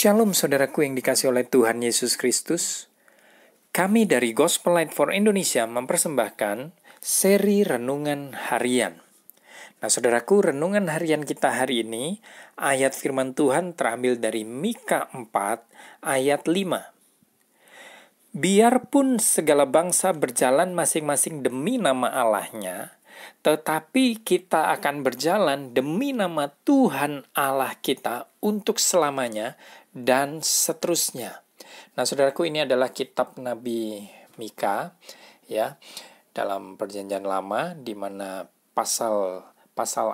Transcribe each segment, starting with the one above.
Shalom saudaraku yang dikasih oleh Tuhan Yesus Kristus. Kami dari Gospel Light for Indonesia mempersembahkan seri Renungan Harian. Nah saudaraku, renungan harian kita hari ini, ayat firman Tuhan terambil dari Mika 4 ayat 5. Biarpun segala bangsa berjalan masing-masing demi nama Allahnya, tetapi kita akan berjalan demi nama Tuhan Allah kita untuk selamanya dan seterusnya. Nah, saudaraku, ini adalah kitab Nabi Mika, ya, dalam Perjanjian Lama, di mana pasal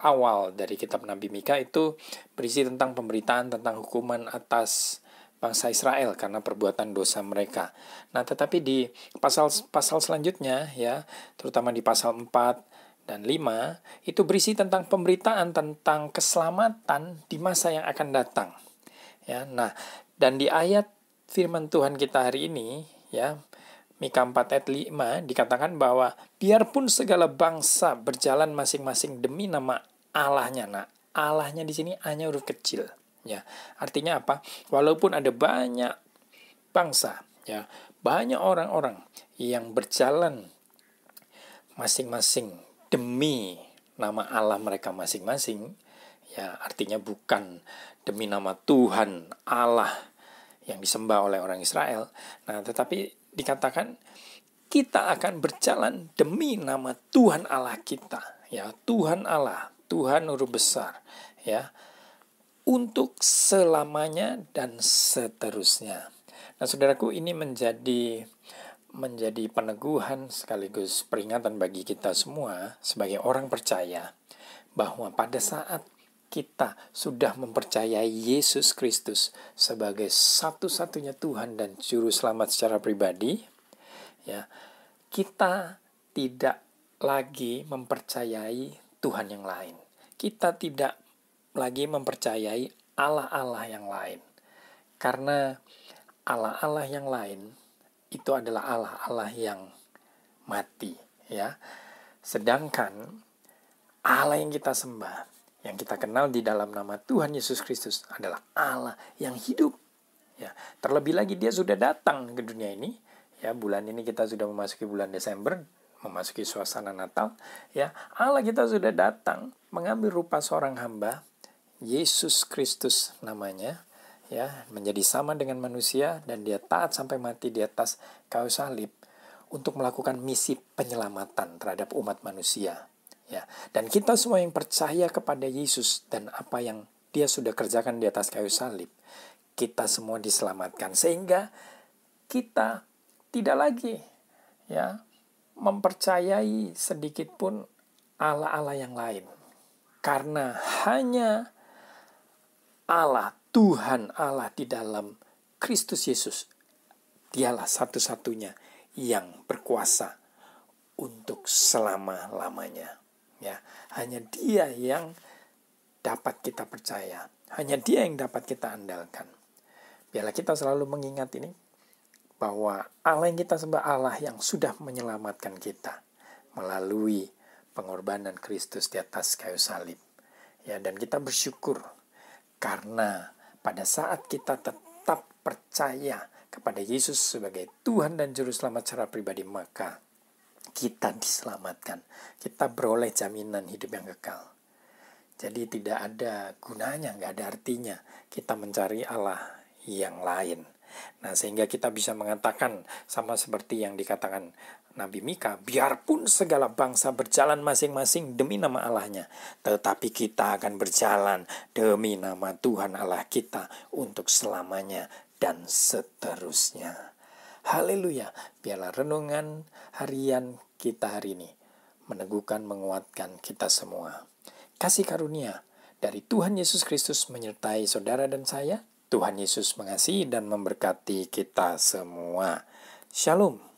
awal dari kitab Nabi Mika itu berisi tentang pemberitaan tentang hukuman atas bangsa Israel karena perbuatan dosa mereka. Nah, tetapi di pasal selanjutnya, ya, terutama di pasal 4 dan 5, itu berisi tentang pemberitaan tentang keselamatan di masa yang akan datang. Ya, nah, dan di ayat firman Tuhan kita hari ini, ya, Mika 4 ayat 5 dikatakan bahwa biarpun segala bangsa berjalan masing-masing demi nama Allahnya. Nah, Allahnya di sini hanya huruf kecil, ya. Artinya apa? Walaupun ada banyak bangsa, ya, banyak orang-orang yang berjalan masing-masing demi nama Allah mereka masing-masing, ya, artinya bukan demi nama Tuhan Allah yang disembah oleh orang Israel. Nah, tetapi dikatakan kita akan berjalan demi nama Tuhan Allah kita, ya, Tuhan Allah, Tuhan huruf besar, ya, untuk selamanya dan seterusnya. Nah, saudaraku, ini menjadi peneguhan sekaligus peringatan bagi kita semua sebagai orang percaya bahwa pada saat kita sudah mempercayai Yesus Kristus sebagai satu-satunya Tuhan dan Juru Selamat secara pribadi, ya, kita tidak lagi mempercayai Tuhan yang lain. Kita tidak lagi mempercayai Allah-Allah yang lain. Karena Allah-Allah yang lain itu adalah Allah-Allah yang mati, ya. Sedangkan Allah yang kita sembah, yang kita kenal di dalam nama Tuhan Yesus Kristus adalah Allah yang hidup, ya. Terlebih lagi dia sudah datang ke dunia ini, ya. Bulan ini kita sudah memasuki bulan Desember, memasuki suasana Natal, ya. Allah kita sudah datang mengambil rupa seorang hamba, Yesus Kristus namanya, ya, menjadi sama dengan manusia, dan dia taat sampai mati di atas kayu salib untuk melakukan misi penyelamatan terhadap umat manusia, ya. Dan kita semua yang percaya kepada Yesus dan apa yang dia sudah kerjakan di atas kayu salib, kita semua diselamatkan sehingga kita tidak lagi, ya, mempercayai sedikit pun Allah-Allah yang lain, karena hanya Allah, Tuhan Allah di dalam Kristus Yesus, dialah satu-satunya yang berkuasa untuk selama-lamanya, ya. Hanya dia yang dapat kita percaya, hanya dia yang dapat kita andalkan. Biarlah kita selalu mengingat ini, bahwa Allah yang kita sembah Allah yang sudah menyelamatkan kita melalui pengorbanan Kristus di atas kayu salib, ya. Dan kita bersyukur karena pada saat kita tetap percaya kepada Yesus sebagai Tuhan dan Juru Selamat secara pribadi, maka kita diselamatkan. Kita beroleh jaminan hidup yang kekal. Jadi tidak ada gunanya, nggak ada artinya kita mencari Allah yang lain. Nah, sehingga kita bisa mengatakan sama seperti yang dikatakan Nabi Mika, biarpun segala bangsa berjalan masing-masing demi nama Allahnya, tetapi kita akan berjalan demi nama Tuhan Allah kita untuk selamanya dan seterusnya. Haleluya. Biarlah renungan harian kita hari ini meneguhkan, menguatkan kita semua. Kasih karunia dari Tuhan Yesus Kristus menyertai saudara dan saya. Tuhan Yesus mengasihi dan memberkati kita semua. Shalom.